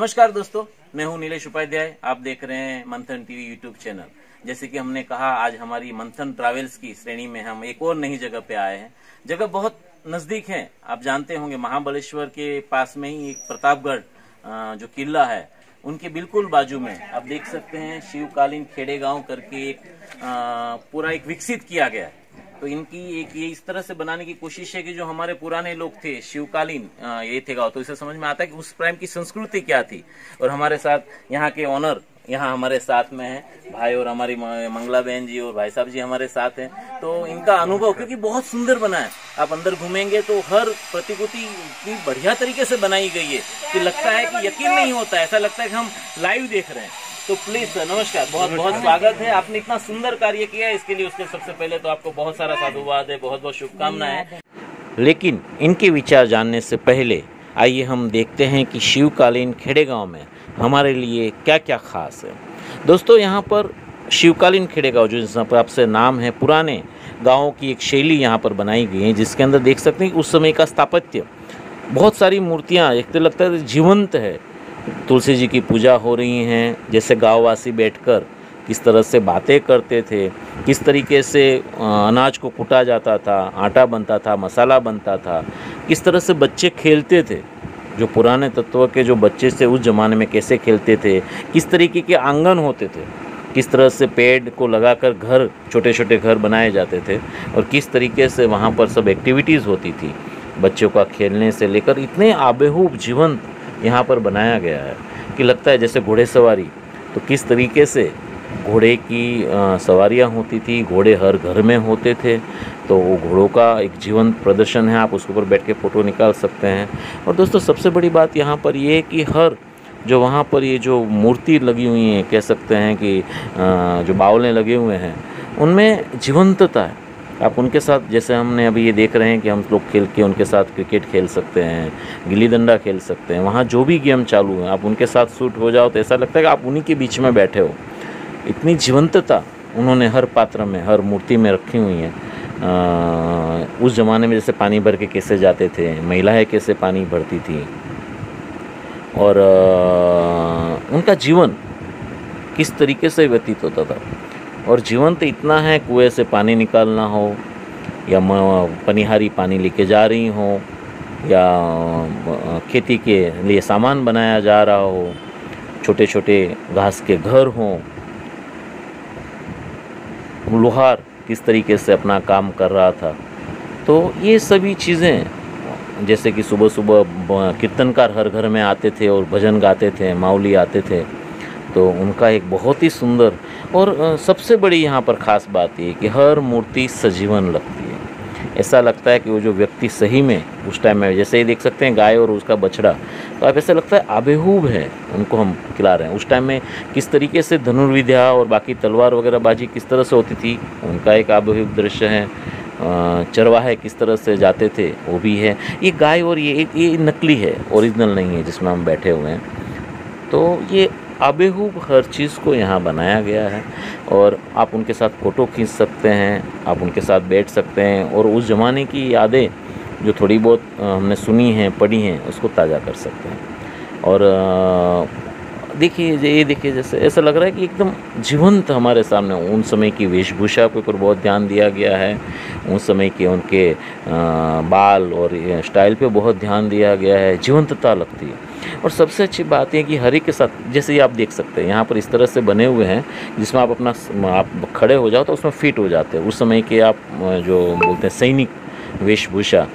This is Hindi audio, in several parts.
नमस्कार दोस्तों, मैं हूं नीलेश उपाध्याय। आप देख रहे हैं मंथन टीवी यूट्यूब चैनल। जैसे कि हमने कहा, आज हमारी मंथन ट्रैवल्स की श्रेणी में हम एक और नई जगह पे आए हैं। जगह बहुत नजदीक है। आप जानते होंगे, महाबलेश्वर के पास में ही एक प्रतापगढ़ जो किला है, उनके बिल्कुल बाजू में आप देख सकते हैं शिवकालीन खेड़े गांव करके एक पूरा एक विकसित किया गया है। तो इनकी एक ये इस तरह से बनाने की कोशिश है कि जो हमारे पुराने लोग थे, शिवकालीन ये थे गाँव, तो इसे समझ में आता है कि उस टाइम की संस्कृति क्या थी। और हमारे साथ यहाँ के ऑनर यहाँ हमारे साथ में है भाई, और हमारी मंगला बहन जी और भाई साहब जी हमारे साथ हैं। तो इनका अनुभव, क्योंकि बहुत सुंदर बना है, आप अंदर घूमेंगे तो हर प्रतिकृति इतनी बढ़िया तरीके से बनाई गई है कि लगता है कि यकीन नहीं होता है, ऐसा लगता है कि हम लाइव देख रहे हैं। तो प्लीज सर, नमस्कार, बहुत बहुत स्वागत है। आपने इतना सुंदर कार्य किया है, इसके लिए उसके सबसे पहले तो आपको बहुत सारा साधुवाद है, बहुत बहुत शुभकामनाएं। लेकिन इनके विचार जानने से पहले आइए हम देखते हैं कि शिवकालीन खेड़े गांव में हमारे लिए क्या क्या खास है। दोस्तों, यहाँ पर शिवकालीन खेड़े गांव, जो जिस पर आपसे नाम है, पुराने गाँवों की एक शैली यहाँ पर बनाई गई है, जिसके अंदर देख सकते हैं कि उस समय का स्थापत्य, बहुत सारी मूर्तियाँ, एक तो लगता है जीवंत है। तुलसी जी की पूजा हो रही हैं, जैसे गाँववासी बैठकर किस तरह से बातें करते थे, किस तरीके से अनाज को कूटा जाता था, आटा बनता था, मसाला बनता था, किस तरह से बच्चे खेलते थे, जो पुराने तत्व के जो बच्चे थे उस ज़माने में कैसे खेलते थे, किस तरीके के आंगन होते थे, किस तरह से पेड़ को लगाकर घर, छोटे छोटे घर बनाए जाते थे, और किस तरीके से वहाँ पर सब एक्टिविटीज़ होती थी, बच्चों का खेलने से लेकर इतने आबेहूब जीवंत यहाँ पर बनाया गया है कि लगता है जैसे घोड़े सवारी। तो किस तरीके से घोड़े की सवारियाँ होती थी, घोड़े हर घर में होते थे, तो वो घोड़ों का एक जीवंत प्रदर्शन है। आप उसके ऊपर बैठ के फ़ोटो निकाल सकते हैं। और दोस्तों, सबसे बड़ी बात यहाँ पर ये है कि हर जो वहाँ पर ये जो मूर्ति लगी हुई हैं, कह सकते हैं कि जो बावले लगे हुए हैं, उनमें जीवंतता है। आप उनके साथ, जैसे हमने अभी ये देख रहे हैं कि हम लोग खेल के उनके साथ क्रिकेट खेल सकते हैं, गिल्ली डंडा खेल सकते हैं, वहाँ जो भी गेम चालू है आप उनके साथ शूट हो जाओ तो ऐसा लगता है कि आप उन्हीं के बीच में बैठे हो। इतनी जीवंतता उन्होंने हर पात्र में, हर मूर्ति में रखी हुई है। उस ज़माने में जैसे पानी भर के कैसे जाते थे, महिलाएं कैसे पानी भरती थी, और उनका जीवन किस तरीके से व्यतीत होता था। और जीवन तो इतना है, कुएं से पानी निकालना हो, या पनिहारी पानी लेके जा रही हो, या खेती के लिए सामान बनाया जा रहा हो, छोटे छोटे घास के घर हों, लोहार किस तरीके से अपना काम कर रहा था। तो ये सभी चीज़ें, जैसे कि सुबह सुबह कीर्तनकार हर घर में आते थे और भजन गाते थे, माउली आते थे, तो उनका एक बहुत ही सुंदर, और सबसे बड़ी यहाँ पर ख़ास बात ये कि हर मूर्ति सजीवन लगती है। ऐसा लगता है कि वो जो व्यक्ति सही में उस टाइम में, जैसे ही देख सकते हैं गाय और उसका बछड़ा, तो आप ऐसा लगता है आबेहूब है, उनको हम खिला रहे हैं। उस टाइम में किस तरीके से धनुर्विद्या और बाकी तलवार वगैरह बाजी किस तरह से होती थी, उनका एक आबेहूब दृश्य है। चरवाहे किस तरह से जाते थे, वो भी है। ये गाय और ये नकली है, ओरिजिनल नहीं है जिसमें हम बैठे हुए हैं। तो ये आबेहूब हर चीज़ को यहाँ बनाया गया है, और आप उनके साथ फ़ोटो खींच सकते हैं, आप उनके साथ बैठ सकते हैं, और उस ज़माने की यादें जो थोड़ी बहुत हमने सुनी हैं, पढ़ी हैं, उसको ताज़ा कर सकते हैं। और देखिए, ये देखिए, जैसे ऐसा लग रहा है कि एकदम जीवंत हमारे सामने उन समय की वेशभूषा के ऊपर बहुत ध्यान दिया गया है, उन समय के उनके बाल और स्टाइल पे बहुत ध्यान दिया गया है, जीवंतता लगती है। और सबसे अच्छी बात है कि हर एक के साथ, जैसे ये आप देख सकते हैं यहाँ पर इस तरह से बने हुए हैं जिसमें आप आप खड़े हो जाओ तो उसमें फिट हो जाते हैं। उस समय के आप जो बोलते हैं सैनिक वेशभूषा,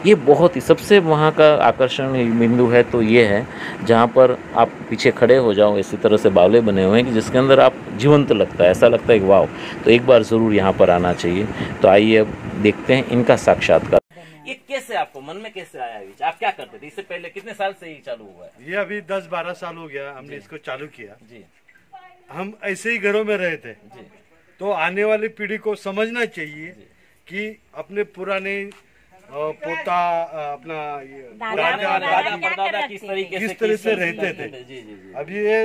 ये बहुत ही सबसे वहाँ का आकर्षण बिंदु है। तो ये है जहाँ पर आप पीछे खड़े हो जाओ, इसी तरह से बावले बने हुए हैं कि जिसके अंदर आप जीवंत लगता है, ऐसा लगता है कि वाह, तो एक बार ज़रूर यहाँ पर आना चाहिए। तो आइए अब देखते हैं इनका साक्षात्कार। ये कैसे आपको मन में कैसे आया विचार, आप क्या करते थे इससे पहले, कितने साल से ये चालू हुआ है? ये अभी 10-12 साल हो गया हमने इसको चालू किया जी। हम ऐसे ही घरों में रहे थे जी। तो आने वाली पीढ़ी को समझना चाहिए कि अपने पुराने पोता, अपना दादा किस तरह से रहते थे। जी। अभी ये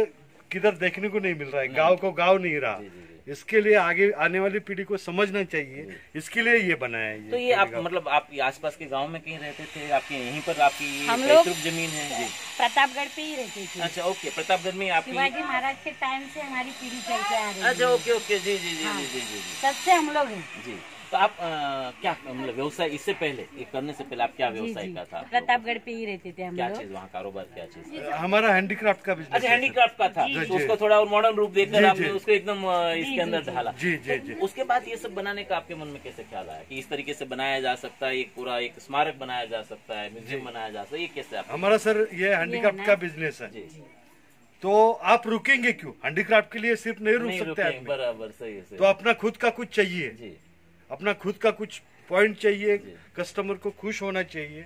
किधर देखने को नहीं मिल रहा है, गांव को गांव नहीं रहा। इसके लिए आगे आने वाली पीढ़ी को समझना चाहिए, इसके लिए ये बनाया है। तो ये आप मतलब आप आसपास के गांव में कहीं रहते थे, आपके यहीं पर आपकी हम लोग जमीन है? जी, प्रतापगढ़ पे ही रहते थे। अच्छा, ओके, प्रतापगढ़ में आपकी? शिवाजी महाराज के टाइम से हमारी पीढ़ी चलते आ रही है। अच्छा, ओके ओके, जी जी जी जी जी जी तब से हम लोग हैं। जी। तो आप क्या मतलब व्यवसाय इससे पहले, ये करने से पहले आप क्या व्यवसाय का था? प्रतापगढ़ पे ही रहते थे हम क्या लोग। चीज वहाँ कारोबार, क्या चीज? हमारा हैंडीक्राफ्ट का बिजनेस। अच्छा, हैंडीक्राफ्ट का था, तो उसको थोड़ा और मॉडर्न रूप देकर आपने उसको एकदम इसके अंदर ढाला। जी जी जी। उसके बाद ये सब बनाने का आपके मन में कैसे ख्याल आया कि इस तरीके से बनाया जा सकता है, एक पूरा एक स्मारक बनाया जा सकता है, म्यूजियम बनाया जा सकता है, ये कैसे? हमारा सर ये हैंडीक्राफ्ट का बिजनेस है, तो आप रुकेंगे क्यों? हैंडीक्राफ्ट के लिए सिर्फ नहीं रुक सकते आदमी। बराबर, सही है। तो अपना खुद का कुछ चाहिए, अपना खुद का कुछ पॉइंट चाहिए, कस्टमर को खुश होना चाहिए,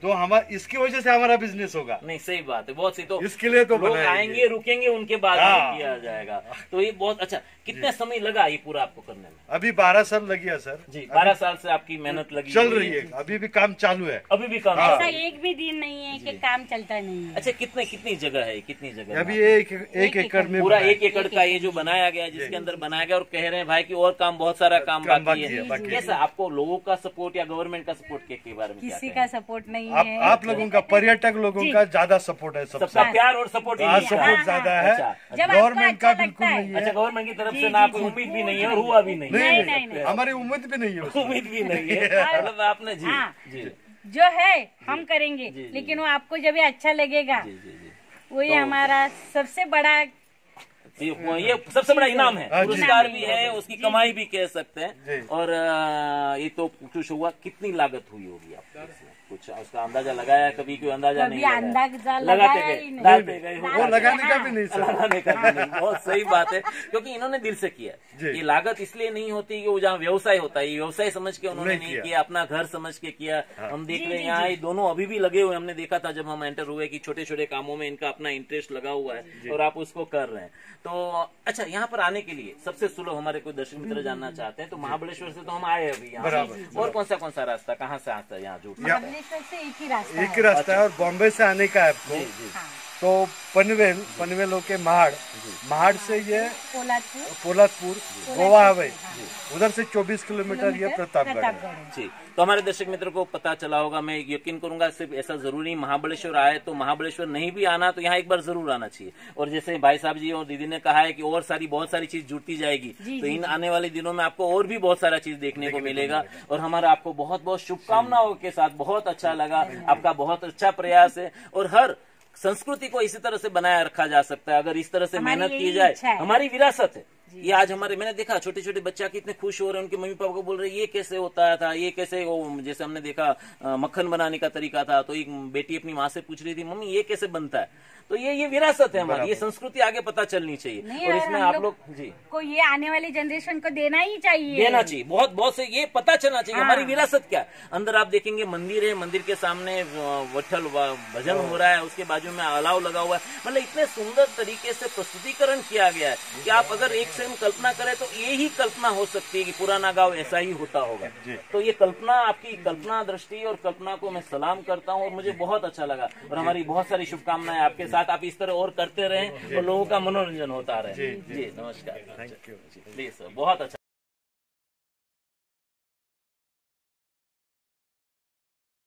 तो हमारा इसकी वजह से हमारा बिजनेस होगा। नहीं, सही बात है, बहुत सही। तो इसके लिए तो लोग आएंगे, रुकेंगे, उनके बाद किया जाएगा। तो ये बहुत अच्छा। कितना समय लगा ये पूरा आपको करने में? अभी 12 साल लग गया सर जी। 12 साल से आपकी मेहनत लगी, चल रही है, अभी भी काम चालू है। अभी भी काम? ऐसा एक भी दिन नहीं है कि काम चलता नहीं है। अच्छा, कितनी जगह है? कितनी जगह? अभी एक एकड़ में पूरा 1 एकड़ का ये जो बनाया गया, जिसके अंदर बनाया गया, और कह रहे हैं भाई की और काम, बहुत सारा काम बाकी है। कैसा आपको लोगों का सपोर्ट या गवर्नमेंट का सपोर्ट के बारे में? किसी का सपोर्ट नहीं है। आप लोगों का, पर्यटक लोगों का ज्यादा सपोर्ट है, सबका प्यार और सपोर्ट सपोर्ट ज्यादा है। गवर्नमेंट का बिल्कुल नहीं है। अच्छा, गवर्नमेंट की तरफ से ना कोई उम्मीद भी नहीं है और हुआ भी नहीं? नहीं, हमारी उम्मीद भी नहीं है, उम्मीद भी नहीं है। मतलब आपने जी जो है हम करेंगे, लेकिन वो आपको जब ये अच्छा लगेगा, वही हमारा सबसे बड़ा, ये सबसे बड़ा इनाम है, पुरस्कार भी है, उसकी कमाई भी कह सकते हैं। और ये तो कुछ हुआ, कितनी लागत हुई होगी आपको? कुछ उसका अंदाजा लगाया? कभी कोई अंदाजा नहीं लगाते गए, डालते गए, वो लगाने का भी नहीं सर। लगाने का भी नहीं। बहुत सही बात है, क्योंकि इन्होंने दिल से किया। ये लागत इसलिए नहीं होती कि वो जहाँ व्यवसाय होता है, ये व्यवसाय समझ के उन्होंने नहीं किया, अपना घर समझ के किया। हम देख रहे हैं यहाँ ये दोनों अभी भी लगे हुए, हमने देखा था जब हम एंटर हुए कि छोटे छोटे कामों में इनका अपना इंटरेस्ट लगा हुआ है और आप उसको कर रहे हैं। तो अच्छा, यहाँ पर आने के लिए सबसे सुलभ, हमारे कोई दर्शक मित्र जानना चाहते हैं, तो महाबलेश्वर से तो हम आए अभी यहाँ, और कौन सा रास्ता, कहाँ से आता है यहाँ जुट? महाबलेश्वर से एक ही रास्ता है, और बॉम्बे से आने का है आपको तो पनवेल होके महाड़ से ये पोलादपुर गोवा हाईवे, उधर से 24 किलोमीटर ये प्रतापगढ़ जी। तो हमारे दर्शक मित्र को पता चला होगा, मैं यकीन करूंगा, सिर्फ ऐसा जरूरी महाबलेश्वर आए तो महाबलेश्वर नहीं भी आना, तो यहाँ एक बार जरूर आना चाहिए। और जैसे भाई साहब जी और दीदी ने कहा है कि और बहुत सारी चीज जुड़ती जाएगी, तो इन आने वाले दिनों में आपको और भी बहुत सारा चीज देखने को मिलेगा। और हमारा आपको बहुत बहुत शुभकामनाओं के साथ, बहुत अच्छा लगा, आपका बहुत अच्छा प्रयास है। और हर संस्कृति को इसी तरह से बनाया रखा जा सकता है अगर इस तरह से मेहनत की जाए। हमारी विरासत है ये। आज हमारे, मैंने देखा छोटे छोटे बच्चा कितने खुश हो रहे हैं, उनके मम्मी पापा को बोल रहे ये कैसे होता था, ये कैसे, वो जैसे हमने देखा मक्खन बनाने का तरीका था, तो एक बेटी अपनी माँ से पूछ रही थी, मम्मी ये कैसे बनता है। तो ये विरासत है हमारी, ये संस्कृति आगे पता चलनी चाहिए। और इसमें आप लोग जी को ये आने वाली जनरेशन को देना ही चाहिए, देना चाहिए, बहुत से ये पता चलना चाहिए हमारी विरासत क्या है। अंदर आप देखेंगे मंदिर है, मंदिर के सामने वट्ठल भजन हो रहा है, उसके बाजू में अलाव लगा हुआ है। मतलब इतने सुंदर तरीके से प्रस्तुतिकरण किया गया है कि आप अगर एक से कल्पना करें तो ये ही कल्पना हो सकती है कि पुराना गांव ऐसा ही होता होगा। तो ये कल्पना, आपकी कल्पना दृष्टि और कल्पना को मैं सलाम करता हूँ और मुझे बहुत अच्छा लगा। और हमारी बहुत सारी शुभकामनाएं आपके साथ, आप इस तरह और करते रहें और लोगों का मनोरंजन होता रहे। जी नमस्कार, थैंक यू प्लीज सर, बहुत अच्छा।